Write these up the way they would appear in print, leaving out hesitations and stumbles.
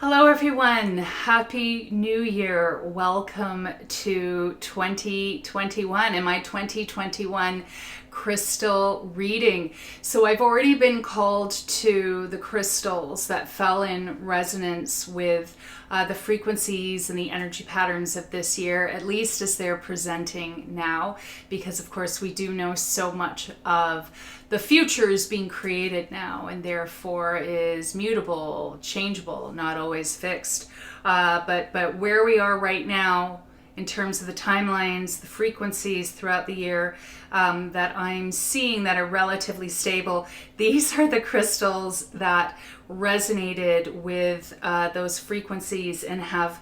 Hello everyone, Happy New Year. Welcome to 2021 and my 2021 crystal reading. So I've already been called to the crystals that fell in resonance with the frequencies and the energy patterns of this year, at least as they're presenting now, because of course we do know so much of the future is being created now and therefore is mutable, changeable, not always fixed. But where we are right now in terms of the timelines, the frequencies throughout the year that I'm seeing that are relatively stable, these are the crystals that resonated with those frequencies and have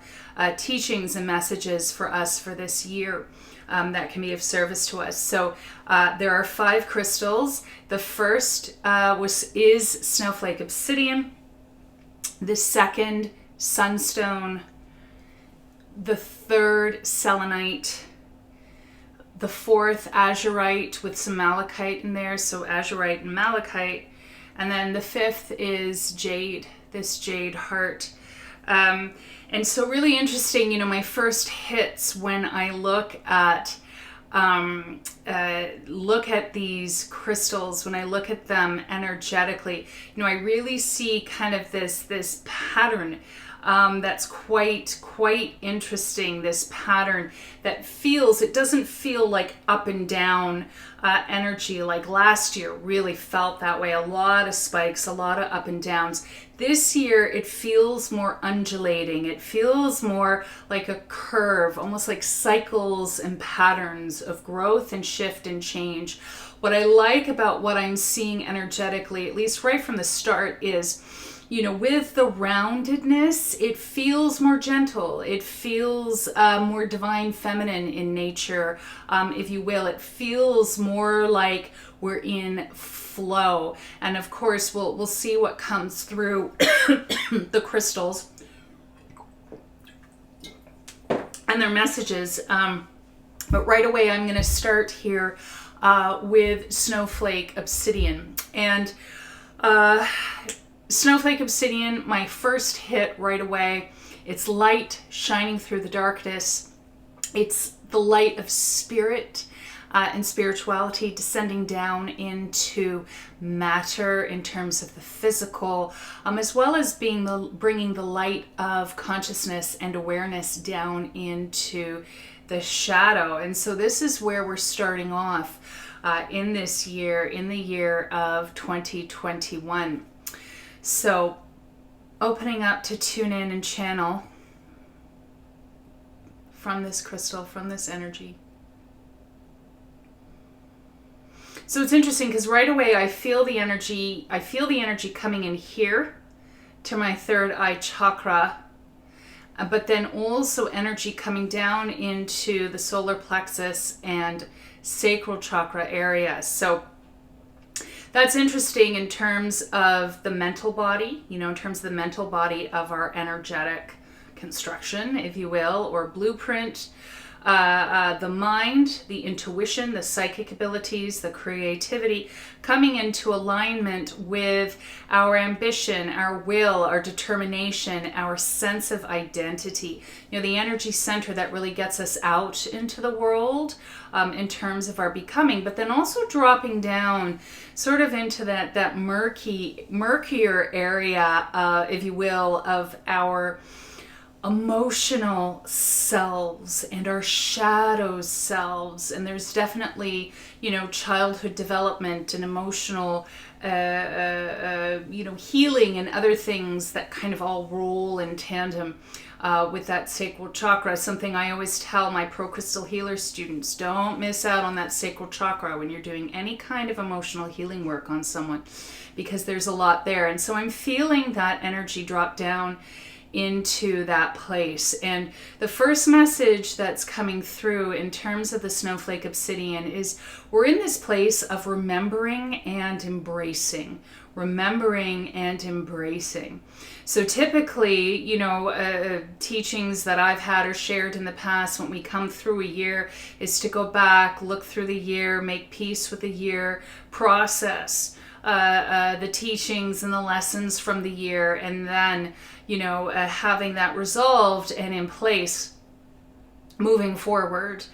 teachings and messages for us for this year. That can be of service to us. So there are 5 crystals. The first is Snowflake obsidian. The second, Sunstone. The third, Selenite. The fourth, Azurite with some Malachite in there. So Azurite and Malachite. And then the fifth is Jade, this Jade heart. And so really interesting, my first hits when I look at these crystals, when I look at them energetically, I really see kind of this pattern that's quite interesting. This pattern that it doesn't feel like up and down energy like last year really felt that way. A lot of spikes, a lot of up and downs. This year it feels more undulating. It feels more like a curve, almost like cycles and patterns of growth and shift and change. What I like about what I'm seeing energetically, at least right from the start, is with the roundedness, it feels more gentle. It feels more divine feminine in nature, if you will. It feels more like we're in flow. And of course, we'll see what comes through the crystals and their messages. But right away, I'm going to start here with Snowflake obsidian. And Snowflake obsidian, my first hit right away. It's light shining through the darkness. It's the light of spirit and spirituality descending down into matter in terms of the physical, as well as bringing the light of consciousness and awareness down into the shadow. And so this is where we're starting off in this year, in the year of 2021. So opening up to tune in and channel from this crystal, from this energy. So it's interesting because right away I feel the energy coming in here to my third eye chakra, but then also energy coming down into the solar plexus and sacral chakra area. So that's interesting in terms of the mental body, in terms of the mental body of our energetic construction, if you will, or blueprint. The mind, the intuition, the psychic abilities, the creativity, coming into alignment with our ambition, our will, our determination, our sense of identity. The energy center that really gets us out into the world in terms of our becoming, but then also dropping down sort of into that murkier area, if you will, of our emotional selves and our shadow selves. And there's definitely childhood development and emotional healing and other things that kind of all roll in tandem with that sacral chakra. Something I always tell my Pro Crystal Healer students: don't miss out on that sacral chakra when you're doing any kind of emotional healing work on someone, because there's a lot there. And so I'm feeling that energy drop down into that place. And the first message that's coming through in terms of the Snowflake obsidian is we're in this place of remembering and embracing. So typically, teachings that I've had or shared in the past when we come through a year is to go back, look through the year, make peace with the year, process the teachings and the lessons from the year, and then, having that resolved and in place moving forward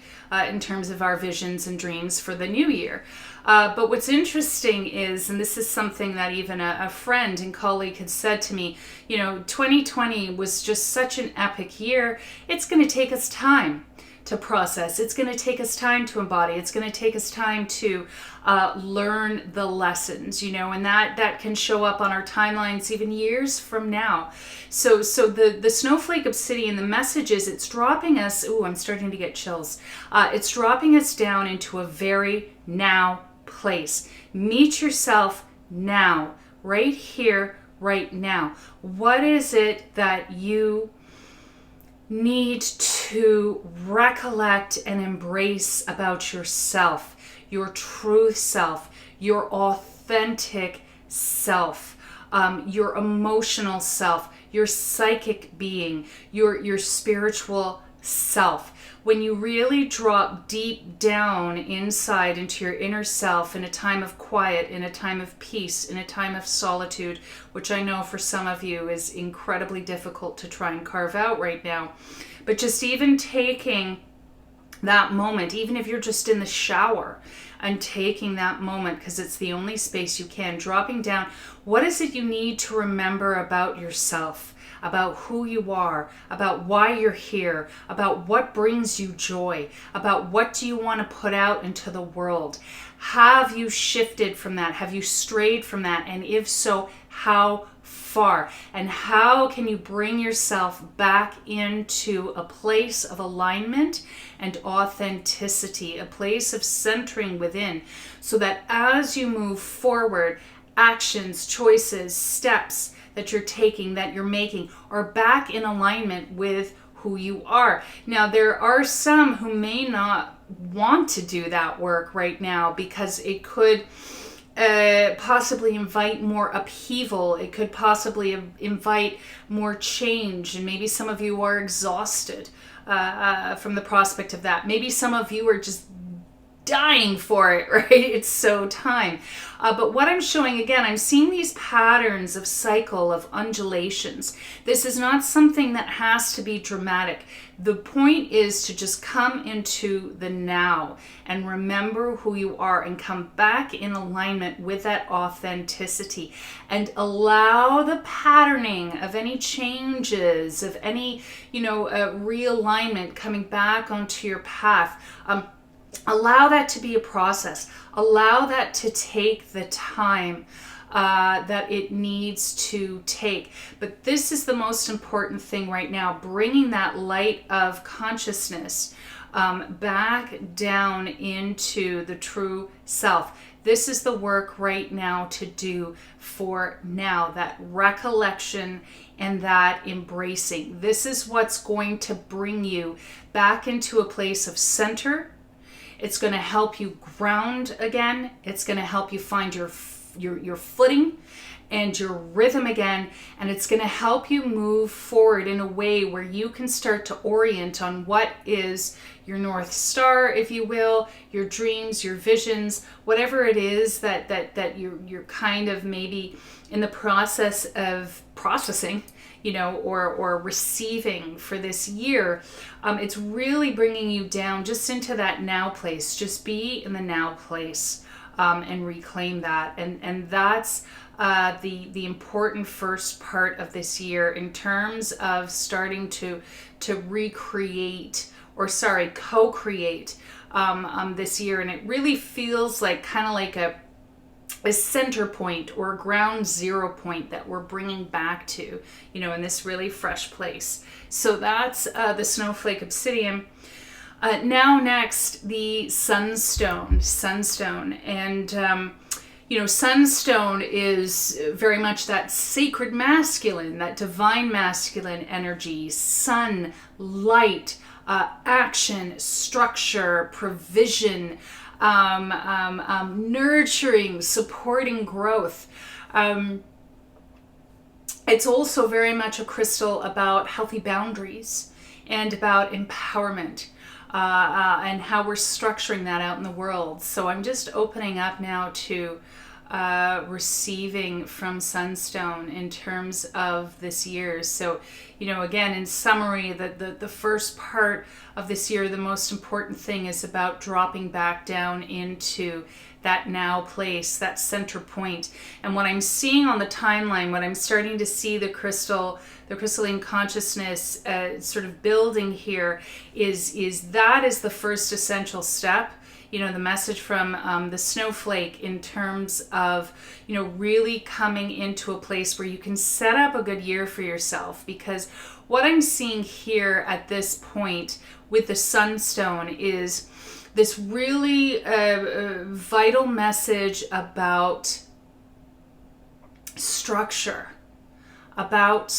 in terms of our visions and dreams for the new year. But what's interesting is, and this is something that even a friend and colleague had said to me, 2020 was just such an epic year. It's going to take us time to process. It's going to take us time to embody. It's going to take us time to learn the lessons, and that can show up on our timelines even years from now. So the Snowflake obsidian, the message is it's dropping us, I'm starting to get chills. It's dropping us down into a very now place. Meet yourself now, right here, right now. What is it that you need to recollect and embrace about yourself, your true self, your authentic self, your emotional self, your psychic being, your spiritual self? When you really drop deep down inside into your inner self in a time of quiet, in a time of peace, in a time of solitude, which I know for some of you is incredibly difficult to try and carve out right now. But just even taking that moment, even if you're just in the shower and taking that moment, because it's the only space you can, dropping down, what is it you need to remember about yourself? About who you are, about why you're here, about what brings you joy, about what do you want to put out into the world. Have you shifted from that? Have you strayed from that? And if so, how far? And how can you bring yourself back into a place of alignment and authenticity, a place of centering within, so that as you move forward, actions, choices, steps that you're taking, that you're making, are back in alignment with who you are. Now, there are some who may not want to do that work right now because it could possibly invite more upheaval. It could possibly invite more change. And maybe some of you are exhausted from the prospect of that. Maybe some of you are just dying for it, right? It's so time. But what I'm showing, again, I'm seeing these patterns of cycle, of undulations. This is not something that has to be dramatic. The point is to just come into the now and remember who you are and come back in alignment with that authenticity, and allow the patterning of any changes, of any, realignment coming back onto your path. Allow that to be a process. Allow that to take the time that it needs to take. But this is the most important thing right now, bringing that light of consciousness back down into the true self. This is the work right now to do for now, that recollection and that embracing. This is what's going to bring you back into a place of center. It's going to help you ground again. It's going to help you find your footing and your rhythm again. And it's going to help you move forward in a way where you can start to orient on what is your North Star, if you will, your dreams, your visions, whatever it is that you're kind of maybe in the process of processing, or receiving for this year. It's really bringing you down just into that now place. Just be in the now place and reclaim that. And that's the important first part of this year in terms of starting to recreate, co-create this year. And it really feels like kind of like a center point or a ground zero point that we're bringing back to, in this really fresh place. So that's the Snowflake obsidian. Now next, the Sunstone. And, Sunstone is very much that sacred masculine, that divine masculine energy, sun, light, action, structure, provision, nurturing, supporting growth. It's also very much a crystal about healthy boundaries and about empowerment and how we're structuring that out in the world. So I'm just opening up now to receiving from Sunstone in terms of this year. So, again, in summary, the first part of this year, the most important thing is about dropping back down into that now place, that center point. And what I'm seeing on the timeline, what I'm starting to see the crystalline consciousness sort of building here is that is the first essential step. The message from the Snowflake in terms of, really coming into a place where you can set up a good year for yourself. Because what I'm seeing here at this point with the Sunstone is this really vital message about structure, about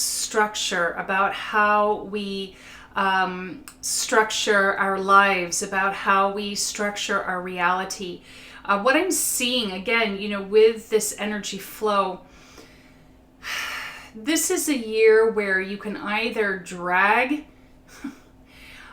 how we structure our lives, about how we structure our reality. What I'm seeing, again, with this energy flow, this is a year where you can either drag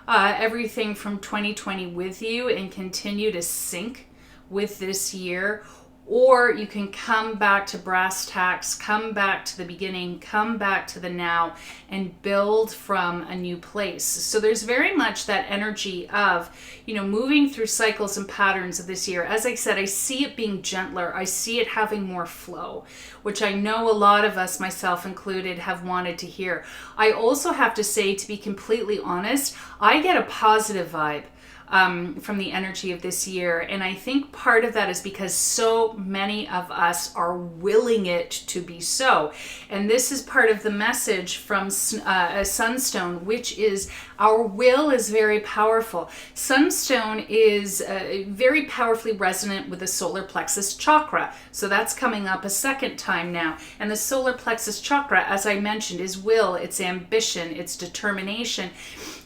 everything from 2020 with you and continue to sync with this year, or you can come back to brass tacks, come back to the beginning, come back to the now, and build from a new place. So there's very much that energy of, moving through cycles and patterns of this year. As I said, I see it being gentler. I see it having more flow, which I know a lot of us, myself included, have wanted to hear. I also have to say, to be completely honest, I get a positive vibe from the energy of this year. And I think part of that is because so many of us are willing it to be so. And this is part of the message from Sunstone, which is our will is very powerful. Sunstone is very powerfully resonant with the solar plexus chakra. So that's coming up a second time now. And the solar plexus chakra, as I mentioned, is will, it's ambition, it's determination.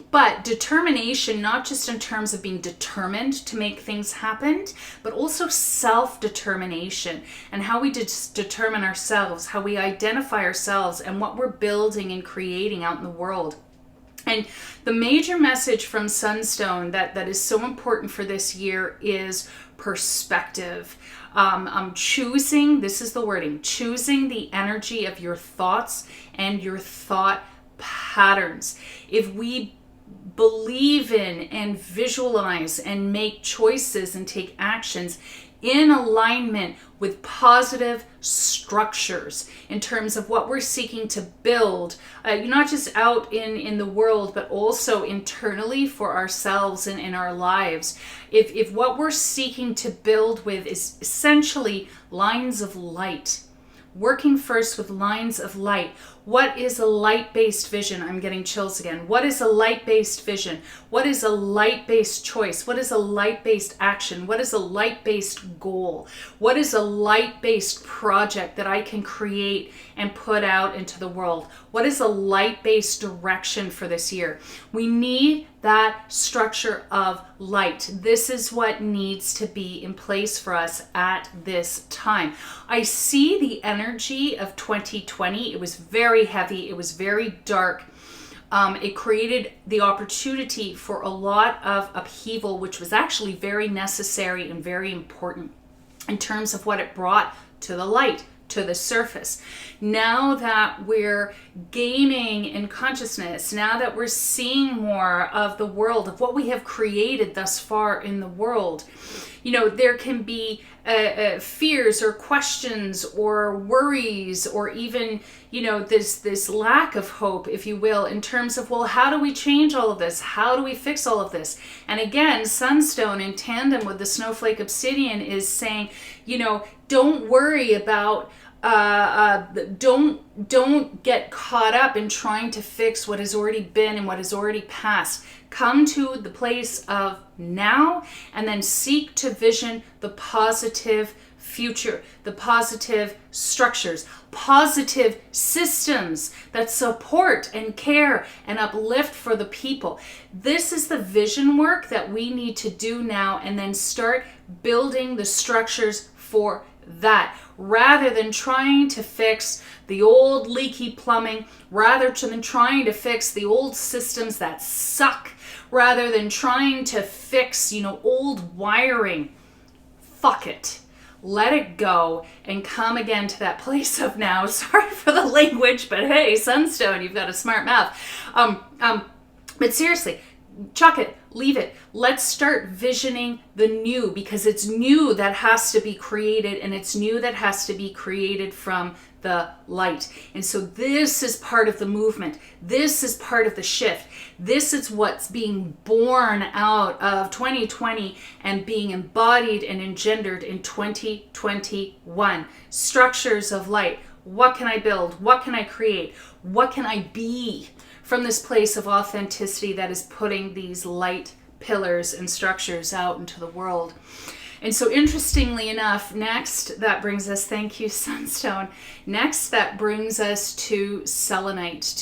But determination, not just in terms of being determined to make things happen, but also self-determination and how we determine ourselves, how we identify ourselves and what we're building and creating out in the world. And the major message from Sunstone that is so important for this year is perspective. Choosing, this is the wording, choosing the energy of your thoughts and your thought patterns. If we believe in and visualize and make choices and take actions in alignment with positive structures in terms of what we're seeking to build, not just out in the world, but also internally for ourselves and in our lives. If what we're seeking to build with is essentially lines of light, working first with lines of light. What is a light-based vision? I'm getting chills again. What is a light-based vision? What is a light-based choice? What is a light-based action? What is a light-based goal? What is a light-based project that I can create and put out into the world? What is a light-based direction for this year? We need that structure of light. This is what needs to be in place for us at this time. I see the energy of 2020. It was very heavy. It was very dark. It created the opportunity for a lot of upheaval, which was actually very necessary and very important in terms of what it brought to the light, to the surface. Now that we're gaining in consciousness, now that we're seeing more of the world, of what we have created thus far in the world, there can be fears or questions or worries or even, this lack of hope, if you will, in terms of, well, how do we change all of this? How do we fix all of this? And again, Sunstone in tandem with the Snowflake obsidian is saying, don't worry about don't get caught up in trying to fix what has already been and what has already passed. Come to the place of now and then seek to vision the positive future, the positive structures, positive systems that support and care and uplift for the people. This is the vision work that we need to do now and then start building the structures for that, rather than trying to fix the old leaky plumbing, rather than trying to fix the old systems that suck, rather than trying to fix, old wiring. Fuck it. let it go, and come again to that place of now. Sorry for the language, but hey, Sunstone, you've got a smart mouth. But seriously, chuck it, leave it. Let's start visioning the new, because it's new that has to be created, and it's new that has to be created from the light. And so this is part of the movement. This is part of the shift. This is what's being born out of 2020 and being embodied and engendered in 2021. Structures of light. What can I build? What can I create? What can I be from this place of authenticity that is putting these light pillars and structures out into the world? And so interestingly enough, next that brings us, thank you, Sunstone. Next that brings us to selenite,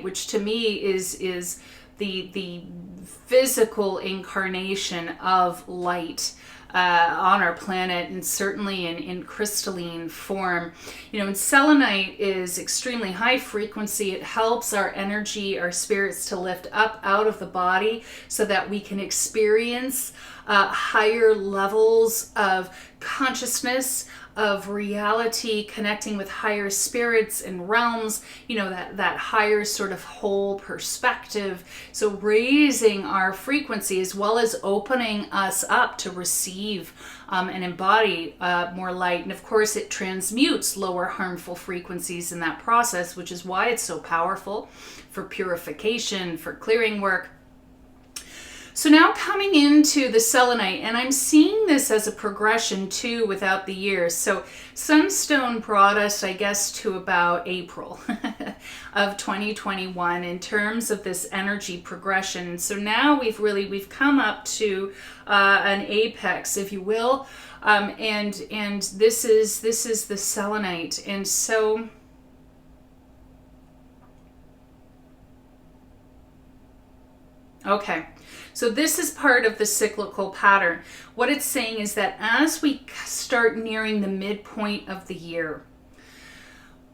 which to me is the physical incarnation of light on our planet, and certainly in crystalline form. You know, and selenite is extremely high frequency. It helps our energy, our spirits to lift up out of the body so that we can experience higher levels of consciousness, of reality, connecting with higher spirits and realms, you know, that higher sort of whole perspective. So raising our frequency as well as opening us up to receive and embody more light. And of course it transmutes lower harmful frequencies in that process, which is why it's so powerful for purification, for clearing work. So now coming into the selenite, and I'm seeing this as a progression too without the years. So Sunstone brought us, I guess, to about April of 2021 in terms of this energy progression. So now we've come up to an apex, if you will, and this is the selenite. And so okay. So this is part of the cyclical pattern. What it's saying is that as we start nearing the midpoint of the year,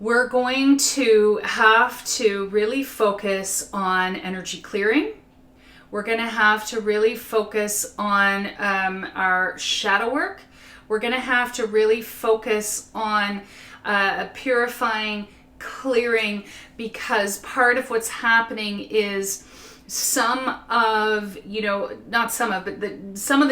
we're going to have to really focus on energy clearing. We're going to have to really focus on our shadow work. We're going to have to really focus on purifying, clearing, because part of what's happening is some of the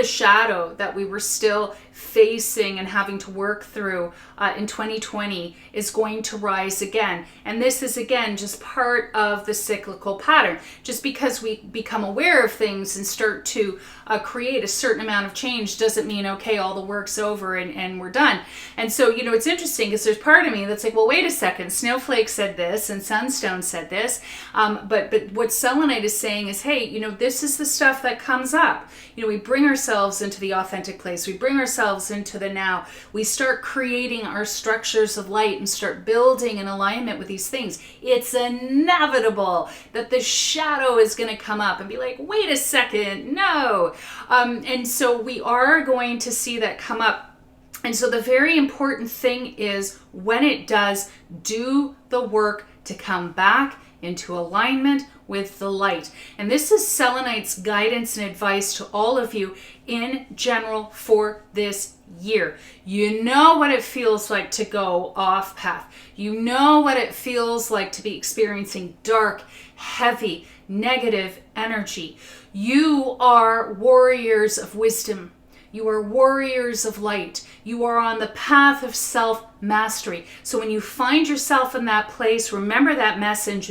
shadow that we were still facing and having to work through in 2020 is going to rise again. And this is again just part of the cyclical pattern. Just because we become aware of things and start to create a certain amount of change doesn't mean, okay, all the work's over and we're done. And so, you know, it's interesting because there's part of me that's like, well, wait a second, Snowflake said this and Sunstone said this. But what selenite is saying is, hey, you know, this is the stuff that comes up. You know, we bring ourselves into the authentic place. We bring ourselves into the now. We start creating our structures of light and start building in alignment with these things. It's inevitable that the shadow is going to come up and be like, wait a second, no. And so we are going to see that come up. And so the very important thing is when it does, do the work to come back into alignment with the light. And this is selenite's guidance and advice to all of you in general for this year. You know what it feels like to go off path. You know what it feels like to be experiencing dark, heavy, negative energy. You are warriors of wisdom. You are warriors of light. You are on the path of self-mastery. So when you find yourself in that place, remember that message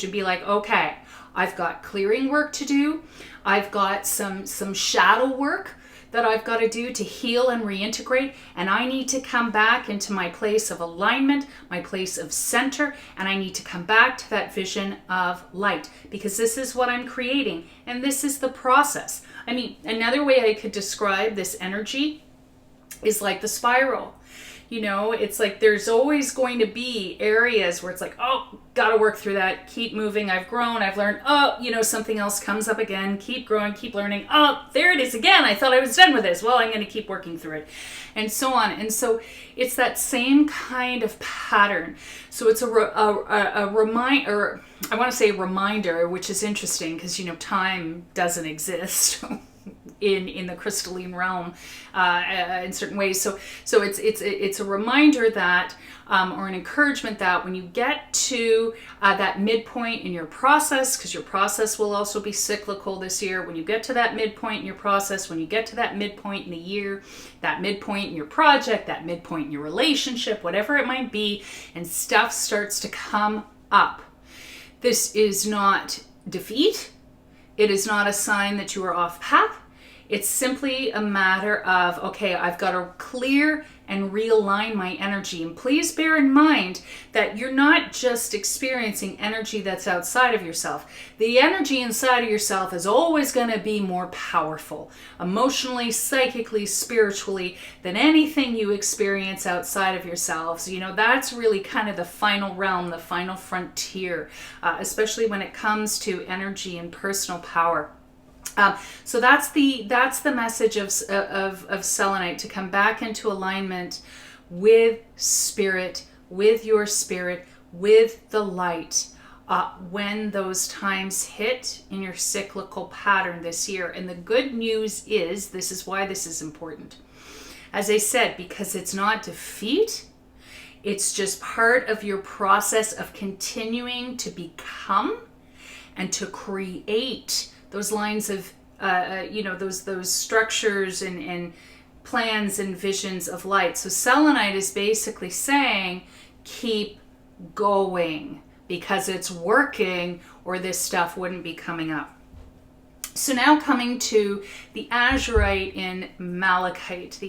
and be like, okay, I've got clearing work to do. I've got some shadow work that I've got to do to heal and reintegrate. And I need to come back into my place of alignment, my place of center, and I need to come back to that vision of light, because this is what I'm creating and this is the process. I mean, another way I could describe this energy is like the spiral. You know, it's like there's always going to be areas where it's like, oh, got to work through that. Keep moving. I've grown. I've learned. Oh, you know, something else comes up again. Keep growing. Keep learning. Oh, there it is again. I thought I was done with this. Well, I'm going to keep working through it, and so on. And so it's that same kind of pattern. So it's a reminder. I want to say reminder, which is interesting because, you know, time doesn't exist. in the crystalline realm in certain ways. So it's a reminder that, or an encouragement that when you get to that midpoint in your process, because your process will also be cyclical this year, when you get to that midpoint in your process, when you get to that midpoint in the year, that midpoint in your project, that midpoint in your relationship, whatever it might be, and stuff starts to come up, this is not defeat. It is not a sign that you are off path. It's simply a matter of, okay, I've got to clear and realign my energy. And please bear in mind that you're not just experiencing energy that's outside of yourself. The energy inside of yourself is always going to be more powerful, emotionally, psychically, spiritually, than anything you experience outside of yourselves. You know, that's really kind of the final realm, the final frontier, especially when it comes to energy and personal power. So that's the message of Selenite, to come back into alignment with spirit, with your spirit, with the light, when those times hit in your cyclical pattern this year. And the good news is, this is why this is important. As I said, because it's not defeat, it's just part of your process of continuing to become and to create those lines of, those structures and plans and visions of light. So Selenite is basically saying, keep going, because it's working, or this stuff wouldn't be coming up. So now coming to the Azurite in Malachite,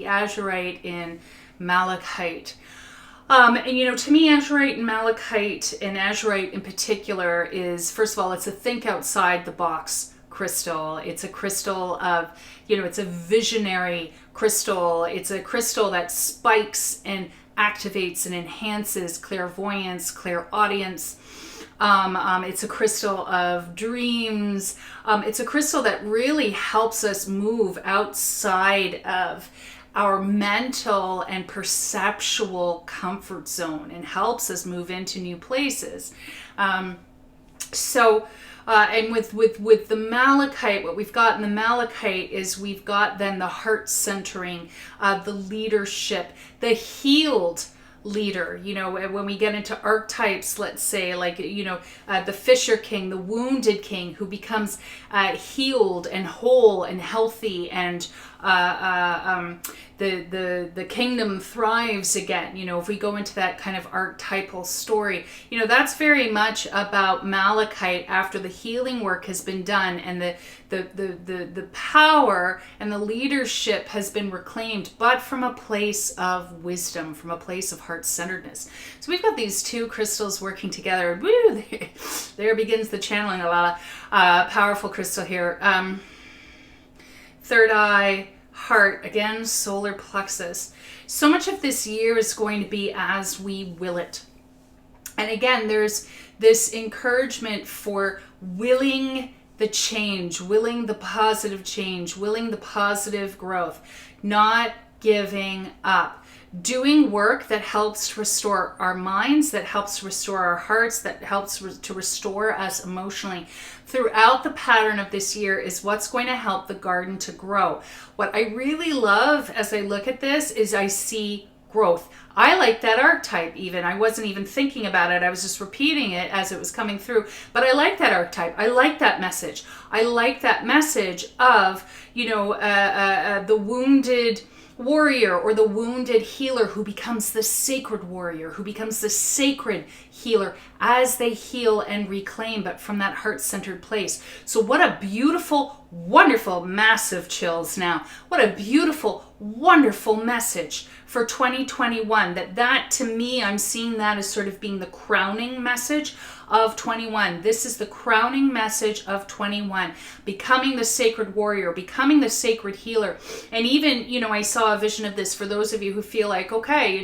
and you know, to me, Azurite and Malachite, and Azurite in particular, is, first of all, it's a think outside the box crystal. It's a crystal of, it's a visionary crystal. It's a crystal that spikes and activates and enhances clairvoyance, clairaudience. It's a crystal of dreams. It's a crystal that really helps us move outside of our mental and perceptual comfort zone, and helps us move into new places. And with the Malachite, what we've got in the Malachite is, we've got then the heart centering, the leadership, the healed leader. You know, when we get into archetypes, let's say, like, the Fisher King, the wounded king, who becomes healed and whole and healthy, and the kingdom thrives again. You know, if we go into that kind of archetypal story, that's very much about Malachite after the healing work has been done, and the power and the leadership has been reclaimed, but from a place of wisdom, from a place of heart-centeredness. So we've got these two crystals working together. Woo, there begins the channeling. A lot of powerful crystal here. Third eye, heart, again, solar plexus. So much of this year is going to be as we will it. And again, there's this encouragement for willing the change, willing the positive change, willing the positive growth, not giving up. Doing work that helps to restore our minds, that helps to restore our hearts, that helps to restore us emotionally throughout the pattern of this year is what's going to help the garden to grow. What I really love as I look at this is I see growth. I like that archetype even. I wasn't even thinking about it. I was just repeating it as it was coming through. But I like that archetype. I like that message. I like that message of, the wounded warrior, or the wounded healer who becomes the sacred warrior, who becomes the sacred healer as they heal and reclaim, but from that heart-centered place. So what a beautiful, wonderful, massive chills now. What a beautiful, wonderful message for 2021. That to me, I'm seeing that as sort of being the crowning message of 21. This is the crowning message of 21. Becoming the sacred warrior, becoming the sacred healer. And even, I saw a vision of this for those of you who feel like, okay,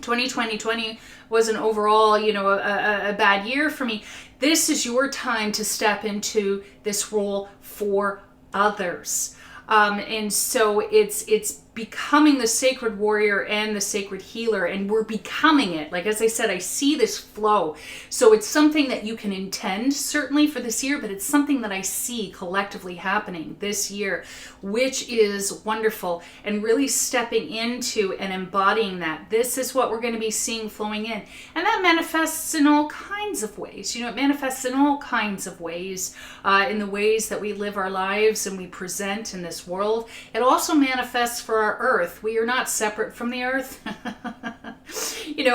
2020 was an overall, a bad year for me. This is your time to step into this role for others. And so it's becoming the sacred warrior and the sacred healer, and we're becoming it. Like, as I said, I see this flow. So it's something that you can intend certainly for this year, but it's something that I see collectively happening this year, which is wonderful, and really stepping into and embodying that. This is what we're going to be seeing flowing in. And that manifests in all kinds of ways. It manifests in all kinds of ways, in the ways that we live our lives and we present in this world. It also manifests for our earth. We are not separate from the earth.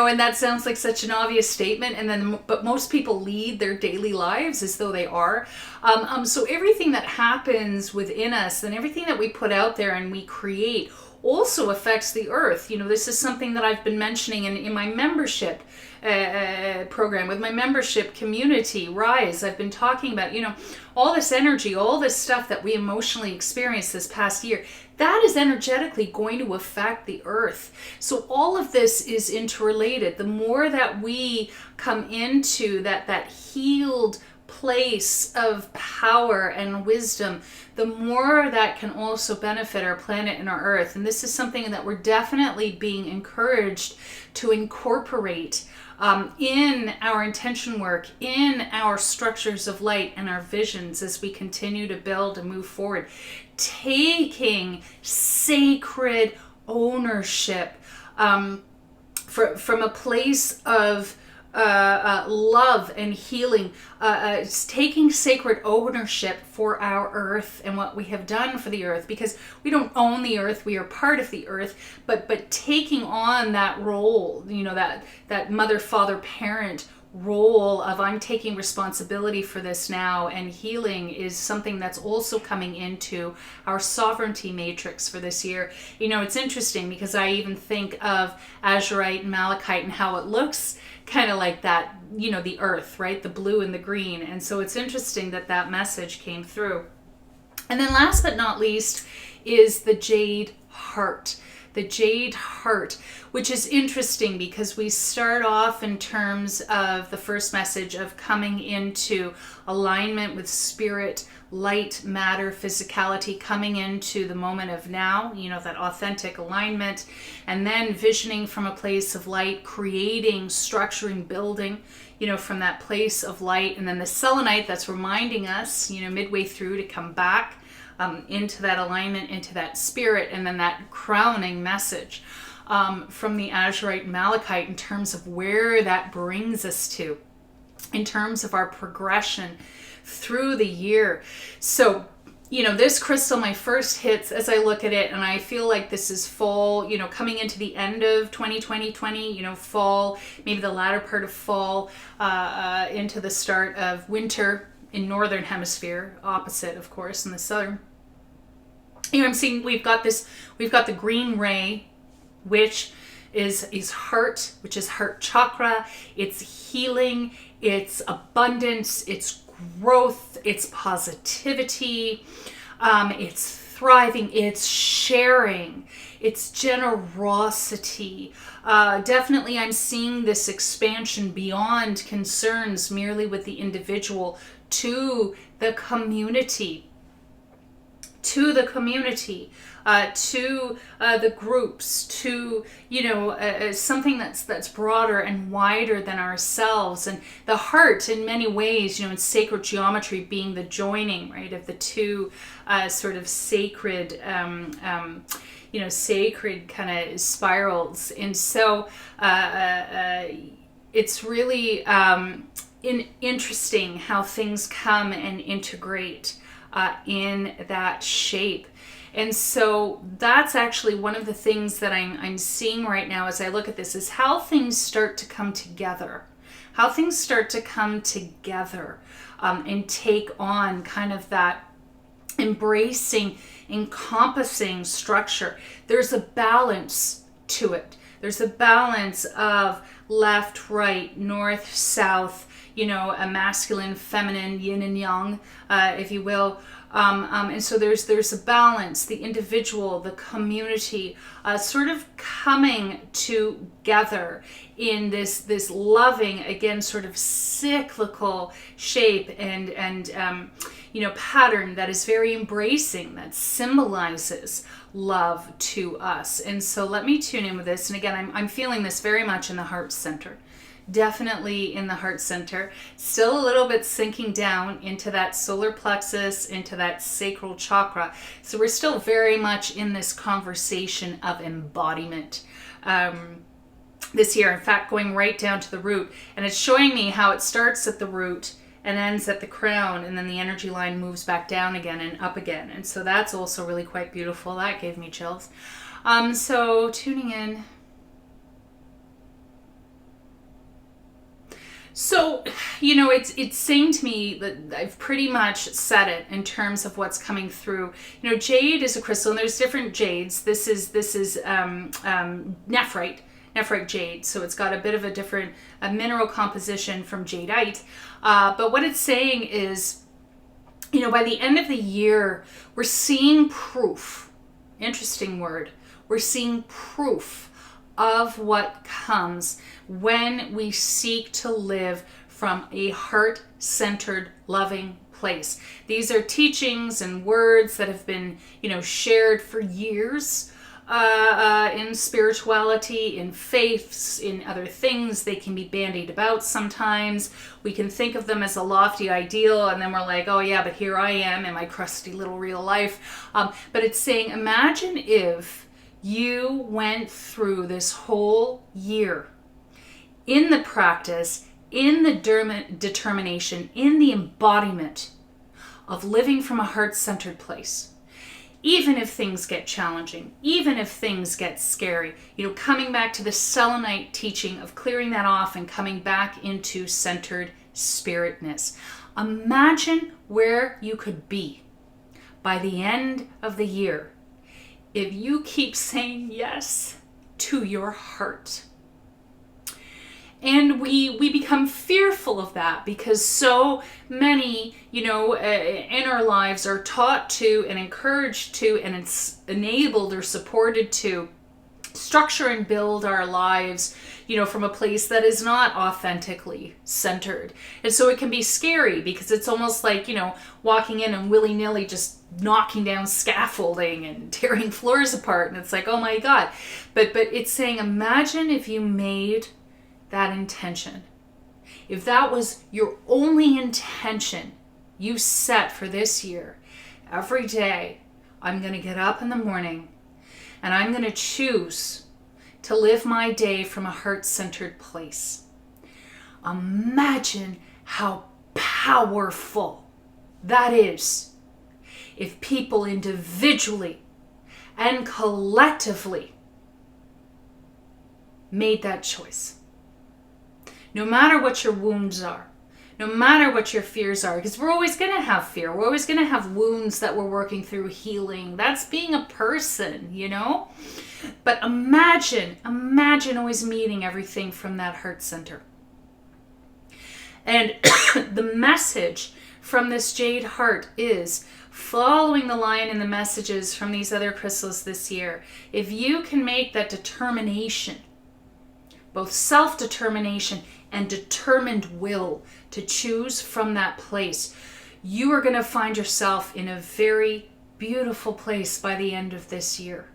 And that sounds like such an obvious statement, but most people lead their daily lives as though they are. So everything that happens within us and everything that we put out there and we create also affects the earth. This is something that I've been mentioning in my membership program, with my membership community, Rise. I've been talking about, all this energy, all this stuff that we emotionally experienced this past year, that is energetically going to affect the earth. So all of this is interrelated. The more that we come into that healed place of power and wisdom, the more that can also benefit our planet and our earth. And this is something that we're definitely being encouraged to incorporate in our intention work, in our structures of light and our visions as we continue to build and move forward. Taking sacred ownership from a place of love and healing, taking sacred ownership for our earth and what we have done for the earth, because we don't own the earth, we are part of the earth, but taking on that role, that mother, father, parent role of I'm taking responsibility for this now, and healing is something that's also coming into our sovereignty matrix for this year. It's interesting because I even think of Azurite and Malachite and how it looks kind of like that, the earth, right? The blue and the green. And so it's interesting that message came through. And then last but not least is the Jade heart. The Jade heart, which is interesting because we start off in terms of the first message of coming into alignment with spirit, light, matter, physicality, coming into the moment of now, that authentic alignment, and then visioning from a place of light, creating, structuring, building, from that place of light. And then the Selenite that's reminding us, midway through to come back into that alignment, into that spirit, and then that crowning message from the Azurite Malachite in terms of where that brings us to, in terms of our progression through the year. So, this crystal, my first hits as I look at it, and I feel like this is fall, coming into the end of 2020, fall, maybe the latter part of fall, into the start of winter in northern hemisphere, opposite, of course, in the southern. I'm seeing we've got the green ray, which is heart, which is heart chakra. It's healing, it's abundance, it's growth, it's positivity, it's thriving, it's sharing, it's generosity. Definitely I'm seeing this expansion beyond concerns merely with the individual to the community. To the community, to the groups, to something that's broader and wider than ourselves. And the heart, in many ways, in sacred geometry, being the joining, right, of the two sort of sacred, sacred kind of spirals. And so it's really interesting how things come and integrate in that shape. And so that's actually one of the things that I'm seeing right now as I look at this, is how things start to come together. How things start to come together and take on kind of that embracing, encompassing structure. There's a balance to it. There's a balance of left, right, north, south, a masculine, feminine, yin and yang, if you will. And so there's a balance, the individual, the community, sort of coming together in this loving, again, sort of cyclical shape. And pattern that is very embracing, that symbolizes love to us. And so let me tune in with this. And again, I'm feeling this very much in the heart center. Definitely in the heart center. Still a little bit sinking down into that solar plexus, into that sacral chakra. So we're still very much in this conversation of embodiment. This year, in fact, going right down to the root. And it's showing me how it starts at the root and ends at the crown, and then the energy line moves back down again and up again. And so that's also really quite beautiful. That gave me chills. So tuning in. So, it's saying to me that I've pretty much said it in terms of what's coming through. Jade is a crystal, and there's different jades. This is nephrite jade. So it's got a bit of a different mineral composition from jadeite. But what it's saying is, by the end of the year, we're seeing proof. Interesting word. We're seeing proof of what comes when we seek to live from a heart-centered, loving place. These are teachings and words that have been, shared for years in spirituality, in faiths, in other things. They can be bandied about sometimes. We can think of them as a lofty ideal, and then we're like, oh yeah, but here I am in my crusty little real life. But it's saying, imagine if you went through this whole year in the practice, in the determination, in the embodiment of living from a heart-centered place. Even if things get challenging, even if things get scary, coming back to the Selenite teaching of clearing that off and coming back into centered spiritness. Imagine where you could be by the end of the year if you keep saying yes to your heart. And we become fearful of that because so many, in our lives are taught to and encouraged to and it's enabled or supported to structure and build our lives, from a place that is not authentically centered. And so it can be scary because it's almost like, walking in and willy-nilly just knocking down scaffolding and tearing floors apart. And it's like, oh my God. But it's saying, imagine if you made that intention. If that was your only intention you set for this year, every day, I'm going to get up in the morning and I'm going to choose to live my day from a heart-centered place. Imagine how powerful that is if people individually and collectively made that choice. No matter what your wounds are, no matter what your fears are, because we're always going to have fear. We're always going to have wounds that we're working through healing. That's being a person, But imagine always meeting everything from that heart center. And the message from this jade heart is following the line and the messages from these other crystals this year. If you can make that determination, both self-determination and determined will to choose from that place, you are going to find yourself in a very beautiful place by the end of this year.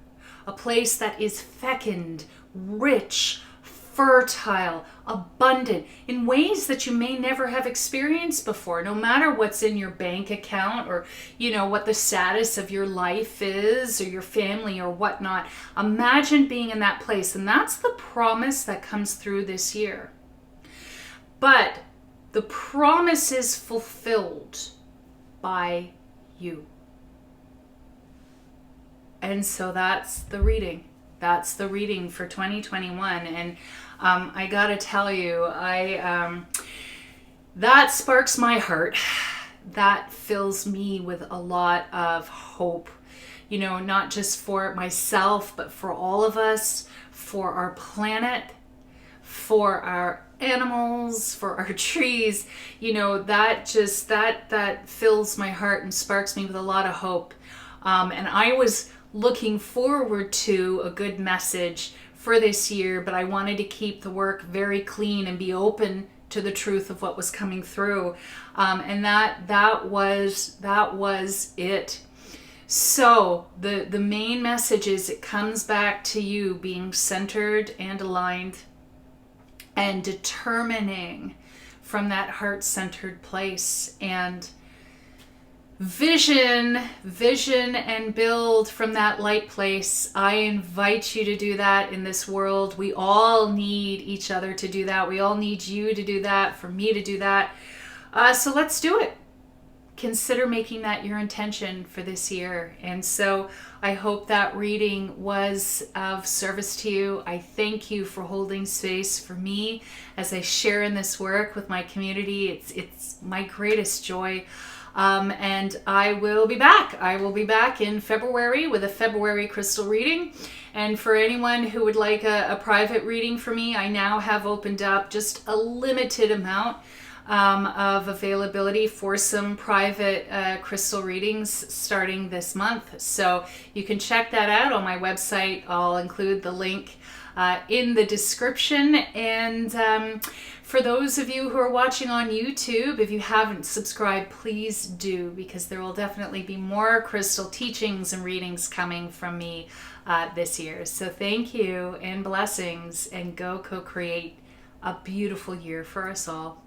A place that is fecund, rich, fertile, abundant in ways that you may never have experienced before, no matter what's in your bank account or, what the status of your life is or your family or whatnot. Imagine being in that place. And that's the promise that comes through this year. But the promise is fulfilled by you. And so that's the reading. That's the reading for 2021. And I gotta tell you, that sparks my heart. That fills me with a lot of hope, not just for myself, but for all of us, for our planet, for our animals, for our trees. That fills my heart and sparks me with a lot of hope. And I was looking forward to a good message for this year, but I wanted to keep the work very clean and be open to the truth of what was coming through. And that was it. So the main message is it comes back to you being centered and aligned and determining from that heart-centered place, and vision and build from that light place. I invite you to do that in this world. We all need each other to do that. We all need you to do that, for me to do that. So let's do it. Consider making that your intention for this year. And so I hope that reading was of service to you. I thank you for holding space for me as I share in this work with my community. It's my greatest joy. And I will be back. I will be back in February with a February crystal reading. And for anyone who would like a private reading for me, I now have opened up just a limited amount of availability for some private crystal readings starting this month. So you can check that out on my website. I'll include the link in the description. And for those of you who are watching on YouTube, if you haven't subscribed, please do, because there will definitely be more crystal teachings and readings coming from me this year. So thank you and blessings, and go co-create a beautiful year for us all.